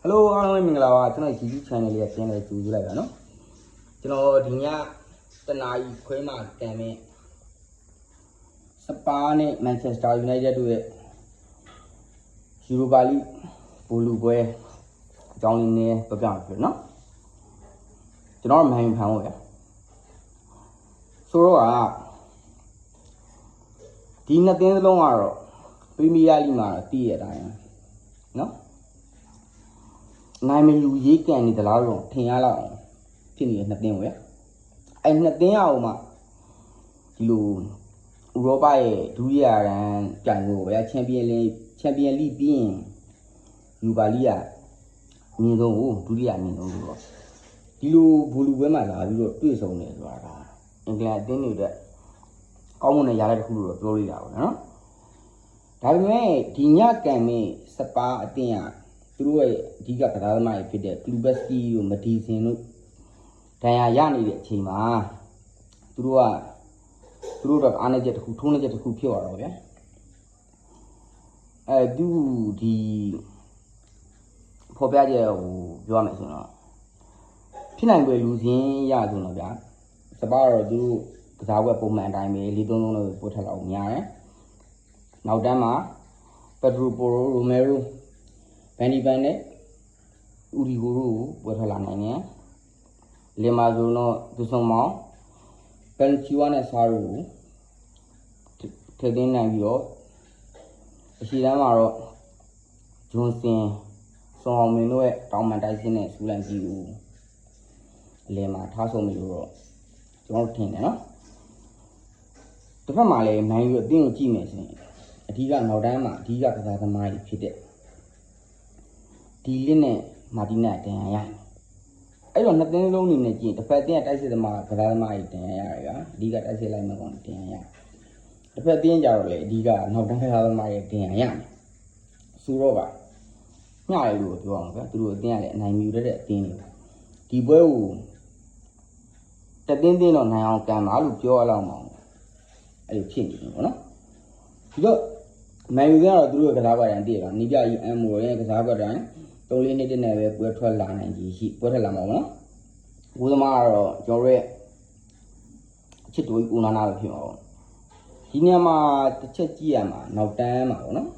Hello အားလုံးမင်္ဂလာပါကျွန်တော် YouTube channel လေးပြန်လဲကြိုဆိုလိုက်ပါနော်ကျွန်တော်ဒီညတနာရီခွဲမှကန်မဲ့စပါးနဲ့ Manchester United တို့ရဲ့ Europa League ဘူလူပွဲအကြောင်းလေးနည်းပြပြပြနော်ကျွန်တော်မှန်ဖန်လို့ရဆိုတော့ဒီနှစ်သင်းစလုံးကတော့ Premier League မှာတည်ရတဲ့အတိုင်းနော်နိုင်မယူရေးကန်နေသလားတော့ထင်ရလောက်ဖြစ်နေတဲ့နှစ်သင်းပဲအဲ့နှစ်သင်းအောင်မှဒီလိုဥရောပရဲ့ဒုတိယရန်ပြိုင်လို့ဗျာချန်ပီယံလိပြီးရင်ယူပါလီကအမြင့်ဆုံးကိုဒုတိယအမြင့်ဆုံးဆိုတော့ဒီလိုဘူလူပွဲမှာလာပြီးတော့တွေ့ဆုံနေဆိုတာကအင်္ဂလန်အသင်းတွေတက်ကောင်းမွန်တဲ့ရတဲ့တစ်ခုလို့တော့ပြောလို့ရပါဘူးနော်ဒါပေမဲ့ဒီညကန်မင်းစပါအသင်းကသူတို့ရဲ့အဓိကကစားသမားတွေဖြစ်တဲ့ Klubevski တို့မဒီစင်တို့ဒဏ်ရာရနေတဲ့အချိန်မှာသူတို့တော့အားနည်းချက်တစ်ခုထိုးနှက်ချက်တစ်ခုဖြစ်သွားတော့ဗျာသူဒီဖော်ပြချက်ဟိုပြောရမယ်ဆိုတော့ဖြစ်နိုင်ပွဲလူစင်းရဆိုတော့ဗျာစပါတော့သူတို့ကစားပွဲပုံမှန်အတိုင်းပဲ4-3-3လို့ပို့ထက်လောက်များတယ်နောက်တန်းမှာပက်ဒရိုပိုရိုမဲရိုဗန်ဒီဗန်နဲ့ဥရီဂိုတို့ပွဲထွက်လာနိုင်တယ်လီမာဇိုနိုဒူဆုံမောင်ပန်ချီဝါနဲ့ဆာရိုကိုထည့်သွင်းနိုင်ပြီးတော့အရှိတန်းမှာတော့ဂျွန်စင်ဆွန်အောင်မင်းတို့ရဲ့တောင်မန်တိုက်စင်းနဲ့စူလန်ကြီးကိုအလယ်မှာထားဆုံးပြီလို့တော့ကျွန်တော်ထင်တယ်နော်တစ်ဖက်မှာလည်းနိုင်ယူအသင်းကိုကြည့်မယ်ဆိုရင်အဓိကနောက်တန်းမှာအဓိကကစားသမားတွေဖြစ်တဲ့ဒီလင်းနဲ့မာတီနာတင်ရရတယ်အဲ့တော့နှစ်သင်းလုံးနေနဲ့ကြည့်တစ်ဖက်တင်းကတိုက်စစ်သမားကစားသမားတွေတင်ရရတယ်ဗျာအဓိကတိုက်စစ်လိုက်မှကောင်တင်ရရတယ်တစ်ဖက်တင်းကြတော့လေအဓိကနောက်တန်းကစားသမားတွေတင်ရရတယ်ဆိုတော့ကညရလို့ပြောအောင်ဗျာသူတို့အတင်းကလည်းအနိုင်ယူတဲ့အတင်းတွေဒီပွဲကိုတတင်းတင်းတော့နိုင်အောင်ကန်ပါလို့ပြောရလောက်မအောင်အဲ့လိုဖြစ်နေတယ်ပေါ့နော်ဒီတော့မန်ယူကတော့သူတို့ကစားကွက်တန်းတည်ပါနီးပြကြီးအမ်မိုရဲ့ကစားကွက်တန်း3-4နှစ်တည်းနဲ့ပဲပွဲထွက်လာနိုင်ကြီးရှိပွဲထွက်လာမှာပေါ့နော်ဘိုးသမားကတော့ကျွန်တော်ရဲ့အချစ်တူဦးနာနာပဲဖြစ်မှာပေါ့ဒီနေရာမှာတစ်ချက်ကြည့်ရမှာနောက်တန်းမှာပေါ့နော်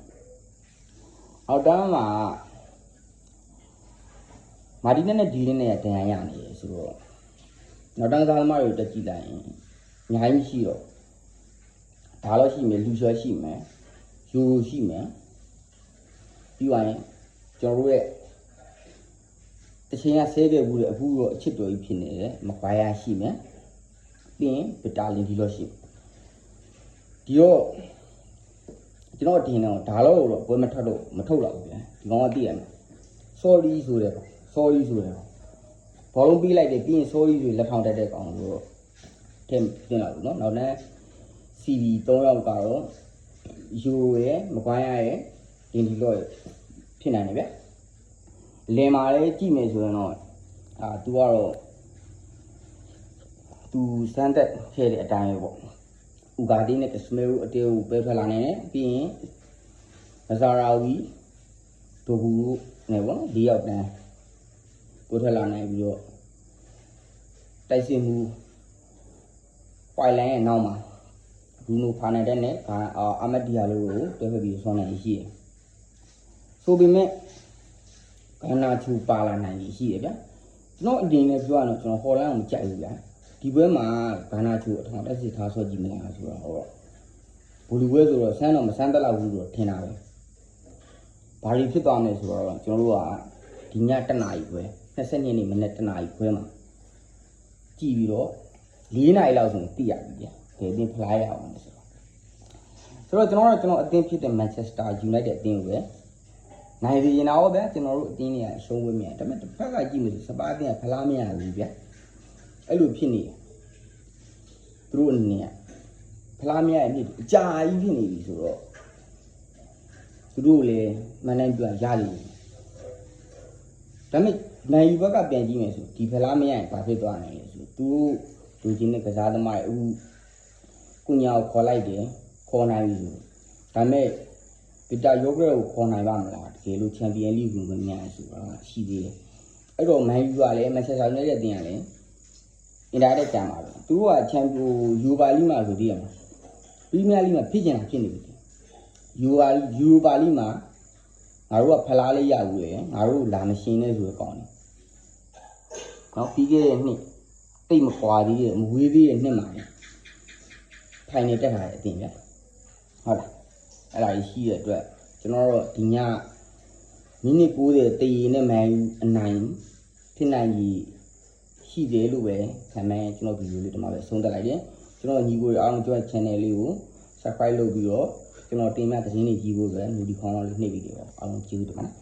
နောက်တန်းမှာမာတီနဲ့ဒီလင်းနဲ့တန်ရရနေတယ်ဆိုတော့နောက်တန်းကစားသမားတွေတက်ကြည့်လိုက်ရင်အများကြီးရှိတော့ဒါတော့ရှိမယ်လူဆွဲရှိမယ်ယူရှိမယ်ပြီးသွားရင်ကျွန်တော်တို့ရဲ့တချင်ကဆဲခဲ့ဘူးတဲ့အခုတော့အချစ်တော်ကြီးဖြစ်နေတယ်မကွာရရှိမယ်ပြီးရင်ဗီတာလင်ဒီလို့ရှိဒီတော့ကျွန်တော်တင်တော့ဒါတော့ပွဲမထွက်တော့မထုတ်တော့ဘူးဗျာဒီကောင်ကသိရမယ် sorry ဆိုတယ် sorry ဆိုတယ်ဘောလုံးပြီးလိုက်တယ်ပြီးရင် sorry ဆိုလက်ထောင်တက်တဲ့ကောင်ဆိုတော့တင်လာဘူးเนาะနောက်လည်း CV 3ယောက်ကတော့ယူရဲ့မကွာရရဲ့ဒင်ဒီလို့ဖြစ်နိုင်တယ်ဗျလင်မာလေးကြည့်မယ်ဆိုရင်တော့သူကတော့သူစမ်းသက်ခဲ့တဲ့အတိုင်းပဲပေါ့ဥဂါဒီနဲ့ကစမဲရူအတေကိုပဲထွက်လာနေတယ်ပြီးရင်မဇာရာဝီဒိုဘူနဲ့ပေါ့နော်၄ယောက်တန်းပို့ထွက်လာနိုင်ပြီးတော့တိုက်စစ်မှုပိုင်လိုင်းရဲ့နောက်မှာဘူနိုဖာနယ်တက်နဲ့အာမက်ဒီယာလိုကိုတွဲဖက်ပြီးဆောင်းနိုင်ရှိတယ်ဆိုပေမဲ့ကနာချူပါလာနိုင်ရှိတယ်ဗျာကျွန်တော်အရင်နဲ့ပြောရတော့ကျွန်တော်ဟော်လန်ကိုမကြိုက်ဘူးဗျာဒီပွဲမှာကနာချူအထောင်တက်စစ်ထားဆော့ကြည့်မလားဆိုတော့ဟောဘူလူပွဲဆိုတော့ဆန်းတော့မဆန်းတက်လောက်ဘူးလို့ထင်တာပဲဘာတွေဖြစ်သွားမလဲဆိုတော့ကျွန်တော်တို့ကဒီညတနာရီပွဲ20ရက်နေ့မနေ့တနာရီပွဲမှာကြည့်ပြီးတော့4နာရီလောက်ဆိုရင်သိရပြီဗျာဒီအတင်းဖလားရအောင်ဆိုတော့ကျွန်တော်အတင်းဖြစ်တဲ့ Manchester United အတင်းကိုပဲနိုင်ပြီရင်တော့ဗျာကျွန်တော်တို့အတင်းတွေကရှုံးဝေးမြန်ဒါပေမဲ့တစ်ဖက်ကကြည့်လို့စပါးအတင်းကဖလားမရဘူးဗျာအဲ့လိုဖြစ်နေသူတို့အနေနဲ့ဖလားမရတဲ့နေ့အကြာကြီးဖြစ်နေပြီဆိုတော့သူတို့လည်းမနိုင်ပြန်ရလိမ့်မယ်ဒါပေမဲ့နိုင်ယူဘက်ကပြန်ကြည့်မယ်ဆိုဒီဖလားမရရင်ဘာဖြစ်သွားနိုင်လဲဆိုသူတို့လူချင်းနဲ့ကစားသမားတွေအခုကုညာကိုခေါ်လိုက်တယ်ခေါ်နိုင်ပြီဆိုဒါပေမဲ့ဗီတာယိုဂရက်ကိုခေါ်နိုင်ပါမလား ကယ်လို့ချန်ပီယံလိဝင်ခွင့်များဆိုတာရှိသေးတယ်အဲ့တော့မန်ယူကလည်းမန်ချက်စတာယူနိုက်တက်တင်ကလည်းအင်တာတက်ကြမှာပဲသူတို့ကချန်ပီယံယူပါလိမှာဆိုတည်ရမှာပရီးမီးယားလိမှာဖြစ်ကျင်တာဖြစ်နေပြီယူပါလိမှာငါတို့ကဖလားလေးရဘူးလေငါတို့လာမရှင်နဲ့ဆိုတော့ကောင်းတယ်နော်ပြီးခဲ့တဲ့နှစ်တိတ်မကွာသေးတဲ့မဝေးသေးတဲ့နှစ်မှာဖိုင်နယ်တက်ထားတဲ့အတင်ဗျဟုတ်လားအဲ့ဒါရှိတဲ့အတွက်ကျွန်တော်တို့ဒီညမိနစ်90တည်ရည်နဲ့မန်ယူအနိုင်ဖြစ်နိုင်ကြီးရှိတယ်လို့ပဲခံမှန်းကျွန်တော်ဗီဒီယိုလေးဒီမှာပဲဆုံးသက်လိုက်တယ်ကျွန်တော်ညီကိုရအောင်ကျွန်တော် channel လေးကို subscribe လုပ်ပြီးတော့ကျွန်တော်တင်ပြသတင်းတွေကြည့်ဖို့အတွက် notification လေးနှိပ်ပြီးတော့အားလုံးကျေးဇူးတင်ပါတယ်